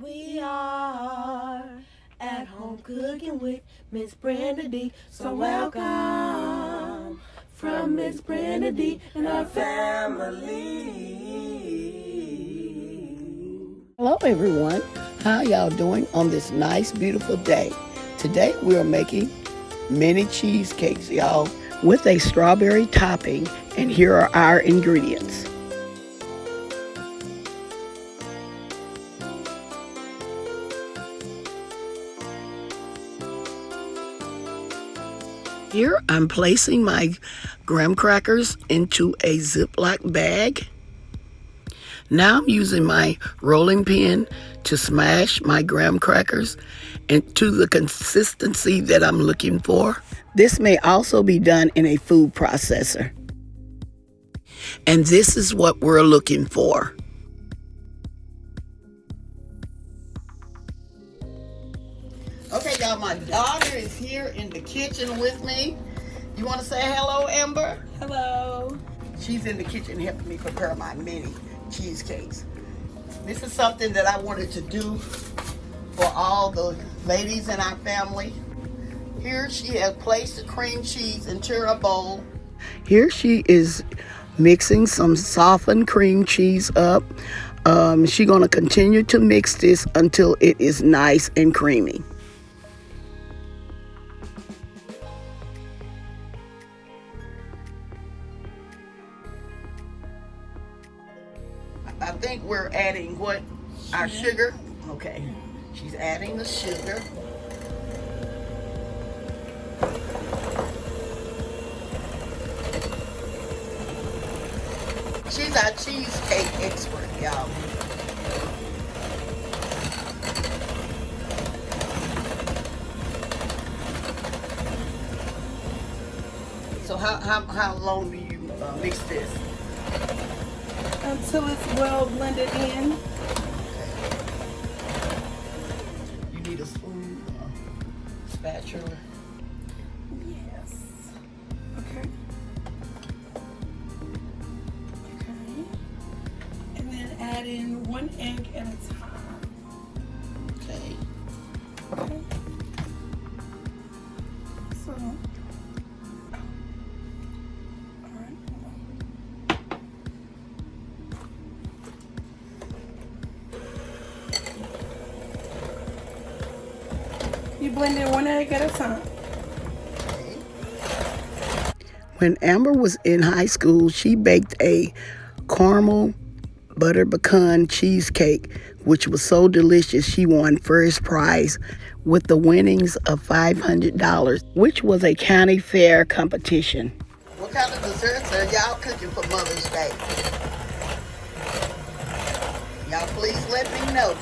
We are at home cooking with Miss Brenda D. So welcome from Miss Brenda D and our family. Hello everyone, how y'all doing on this nice beautiful day? Today we are making mini cheesecakes, y'all, with a strawberry topping, and here are our ingredients. Here I'm placing my graham crackers into a Ziploc bag. Now I'm using my rolling pin to smash my graham crackers into the consistency that I'm looking for. This may also be done in a food processor. And this is what we're looking for. Okay, y'all, my daughter is here in the kitchen with me. You want to say hello, Amber? Hello. She's in the kitchen helping me prepare my mini cheesecakes. This is something that I wanted to do for all the ladies in our family. Here she has placed the cream cheese into a bowl. Here she is mixing some softened cream cheese up. She's going to continue to mix this until it is nice and creamy. I think we're adding what? Our sugar? Okay. She's adding the sugar. She's our cheesecake expert, y'all. So how long do you mix this? Until it's well blended in. You need a spoon or spatula. Yes. Okay. Okay. And then add in 1 egg at a time. Okay. Okay. So. You blend in 1 egg at a time. When Amber was in high school, she baked a caramel butter pecan cheesecake, which was so delicious she won first prize with the winnings of $500, which was a county fair competition. What kind of desserts are y'all cooking for Mother's Day? Y'all please let me know.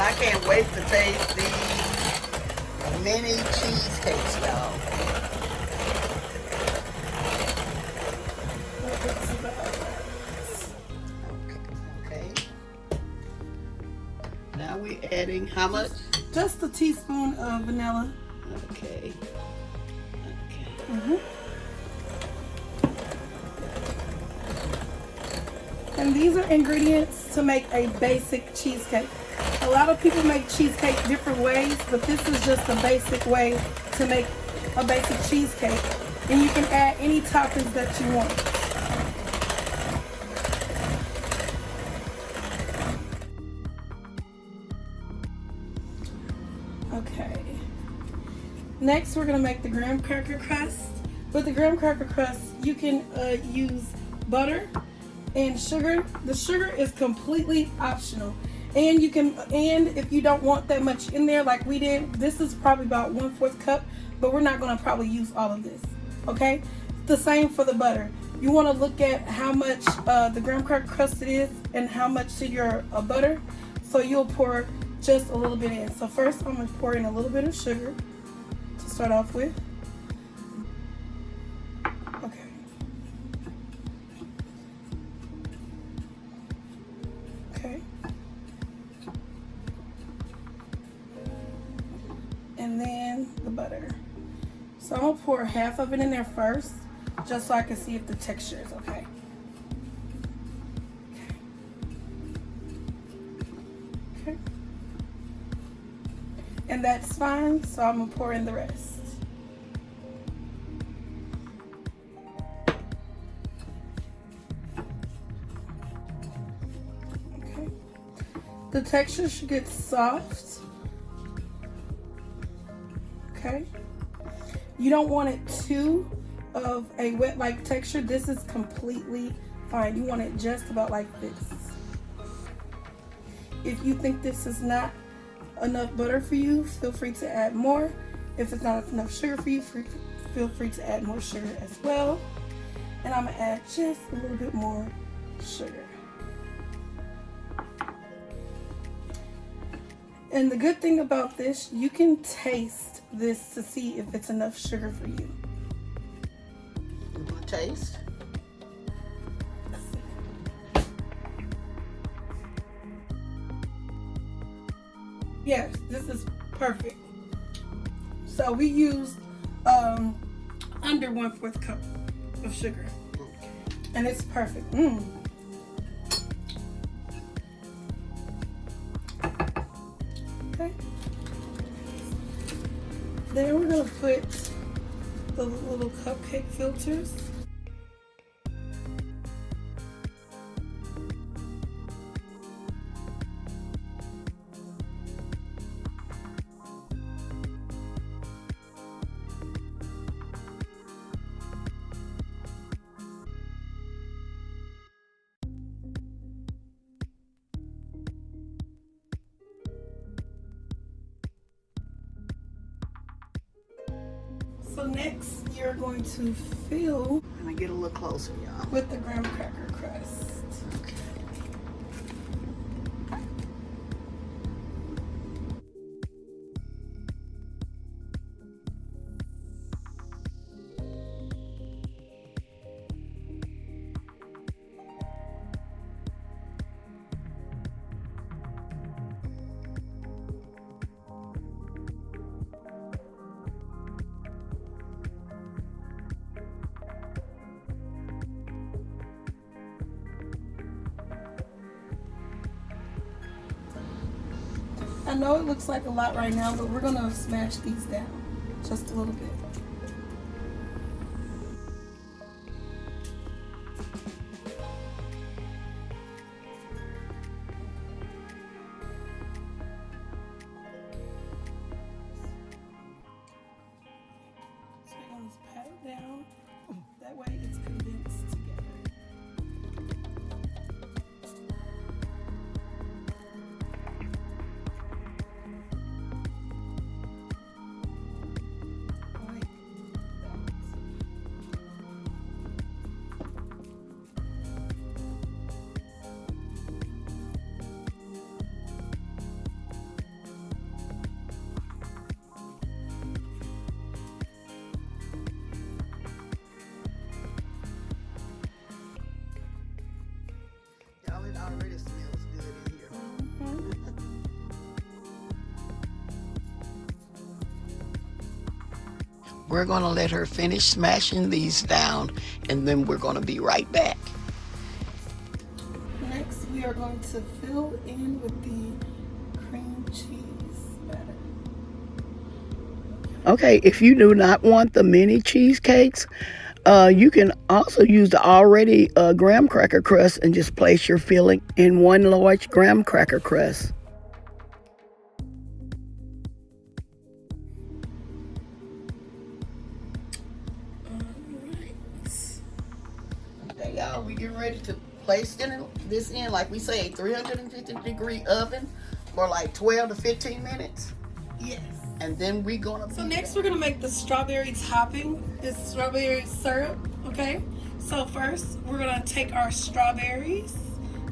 I can't wait to taste these mini cheesecakes, y'all. Okay. Now we're adding how much? Just a teaspoon of vanilla. Okay. And these are ingredients to make a basic cheesecake. A lot of people make cheesecake different ways, but this is just a basic way to make a basic cheesecake. And you can add any toppings that you want. Okay. Next, we're going to make the graham cracker crust. With the graham cracker crust, you can use butter and sugar. The sugar is completely optional. And if you don't want that much in there like we did, this is probably about 1/4 cup, but we're not going to probably use all of this. Okay? The same for the butter. You want to look at how much the graham cracker crust it is and how much to your butter. So you'll pour just a little bit in. So first I'm going to pour in a little bit of sugar to start off with. Okay. Okay. And then the butter. So I'm gonna pour half of it in there first, just so I can see if the texture is okay. and that's fine. So I'm gonna pour in the rest. Okay. The texture should get soft. Okay. You don't want it too of a wet-like texture. This is completely fine. You want it just about like this. If you think this is not enough butter for you, feel free to add more. If it's not enough sugar for you, feel free to add more sugar as well. And I'm gonna add just a little bit more sugar. And the good thing about this, you can taste this to see if it's enough sugar for you. You want to taste? Yes, this is perfect. So we used under 1/4 cup of sugar, and it's perfect. Okay. Then we're gonna put the little cupcake filters. So next, you're going to fill Let me get a little closer, y'all. with the graham cracker crust. Okay. I know it looks like a lot right now, but we're gonna smash these down just a little bit. So you're gonna just pat it down. That way it's condensed together. Y'all, it already smells good in here. We're going to let her finish smashing these down, and then we're going to be right back. Next, we are going to fill in with the cream cheese batter. Okay, if you do not want the mini cheesecakes, you can also use the already graham cracker crust and just place your filling in one large graham cracker crust. Okay, y'all, we getting ready to place this in, like we say, a 350-degree oven for like 12 to 15 minutes. Yes. And then we're gonna So next we're gonna make the strawberry topping. It's strawberry syrup, okay? So first we're gonna take our strawberries,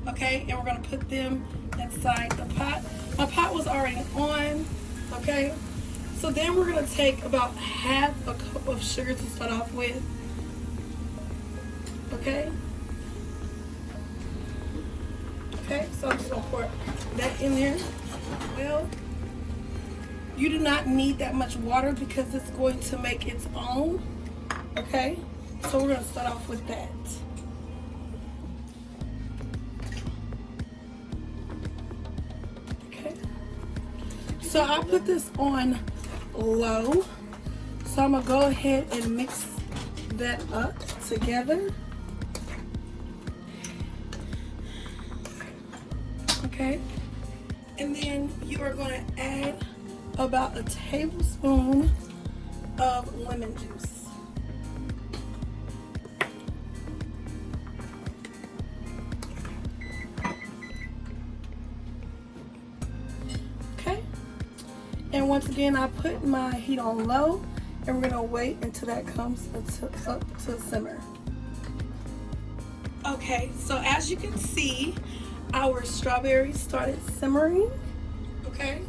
okay, and we're gonna put them inside the pot. My pot was already on, okay? So then we're gonna take about half a cup of sugar to start off with, okay? Okay, so I'm just gonna pour that in there. Well, you do not need that much water because it's going to make its own, okay? So we're gonna start off with that. Okay. So I put this on low. So I'm gonna go ahead and mix that up together. Okay. And then you are gonna add about a tablespoon of lemon juice. Okay. And once again, I put my heat on low, and we're gonna wait until that comes up to simmer. Okay, so as you can see, our strawberries started simmering. Okay.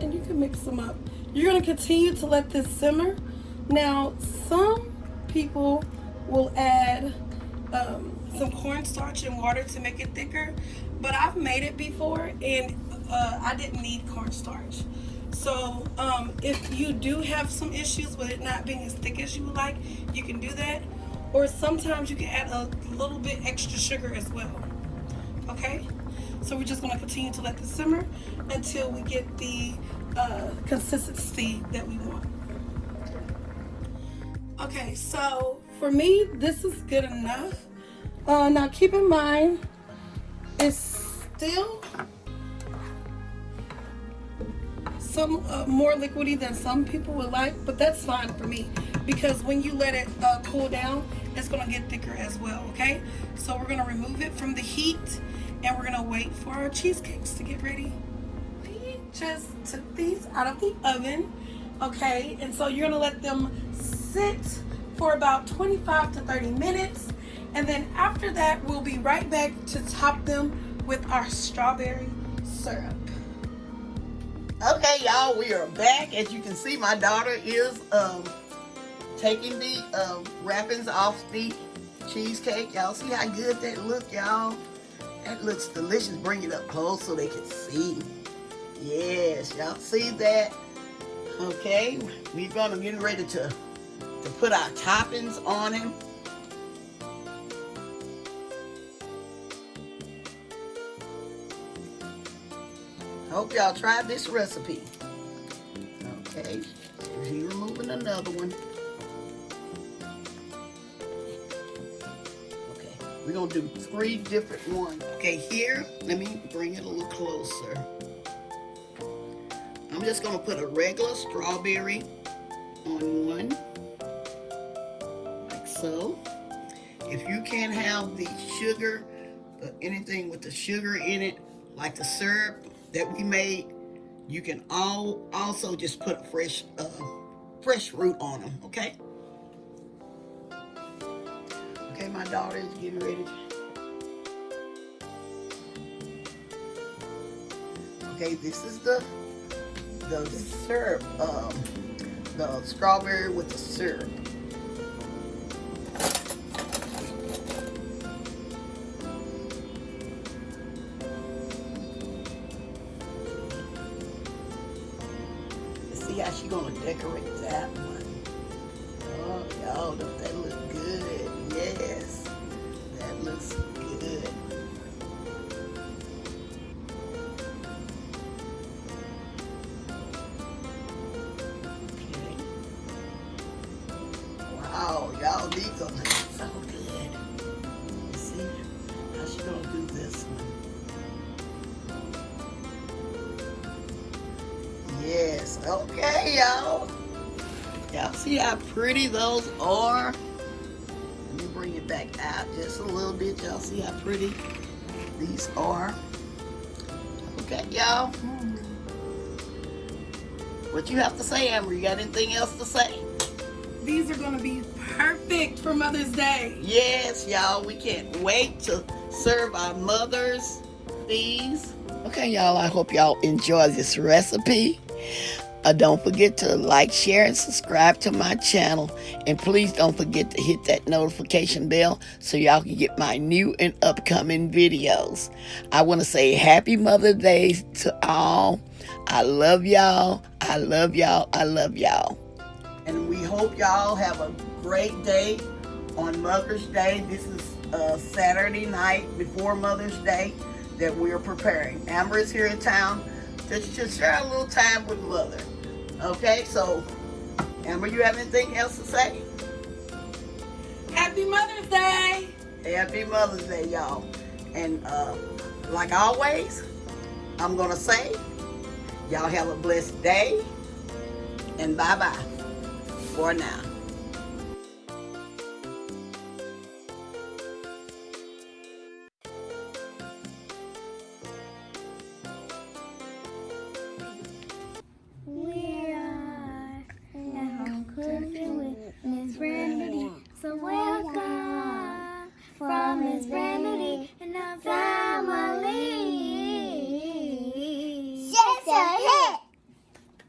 And you can mix them up. You're gonna continue to let this simmer. Now, some people will add some cornstarch and water to make it thicker, but I've made it before and I didn't need cornstarch. So if you do have some issues with it not being as thick as you would like, you can do that. Or sometimes you can add a little bit extra sugar as well. Okay? So we're just gonna continue to let this simmer until we get the consistency that we want. Okay, so for me, this is good enough. Now keep in mind, it's still some more liquidy than some people would like, but that's fine for me because when you let it cool down, it's gonna get thicker as well, okay? So we're gonna remove it from the heat and we're gonna wait for our cheesecakes to get ready. We just took these out of the oven, okay? And so you're gonna let them sit for about 25 to 30 minutes. And then after that, we'll be right back to top them with our strawberry syrup. Okay, y'all, we are back. As you can see, my daughter is taking the wrappings off the cheesecake. Y'all see how good that look, y'all? That looks delicious. Bring it up close so they can see. Yes, y'all see that? Okay, we're gonna get ready to put our toppings on him. Hope y'all tried this recipe. Okay, he's removing another one. Okay, we're gonna do 3 different ones. Okay, here, let me bring it a little closer. I'm just gonna put a regular strawberry on one, like so. If you can't have the sugar, anything with the sugar in it, like the syrup that we made, you can also just put fresh fruit on them, okay? Okay, my daughter is getting ready. Okay, this is the syrup, the strawberry with the syrup. See how she gonna decorate that one. Oh, y'all, don't that look good? Yes, that looks good. Okay. Wow, y'all, these are looking so good. You see how she gonna do this one? Yes, okay, y'all. Y'all see how pretty those are? Let me bring it back out just a little bit. Y'all see how pretty these are? Okay, y'all. What you have to say, Amber? You got anything else to say? These are gonna be perfect for Mother's Day. Yes, y'all. We can't wait to serve our mothers these. Okay, y'all. I hope y'all enjoy this recipe. Don't forget to like, share, and subscribe to my channel. And please don't forget to hit that notification bell so y'all can get my new and upcoming videos. I want to say happy Mother's Day to all. I love y'all. I love y'all. I love y'all. And we hope y'all have a great day on Mother's Day. This is Saturday night before Mother's Day that we're preparing. Amber is here in town to share a little time with Mother. Okay, so Amber, you have anything else to say? Happy Mother's Day! Happy Mother's Day, y'all. And like always, I'm gonna say, y'all have a blessed day, and bye-bye for now.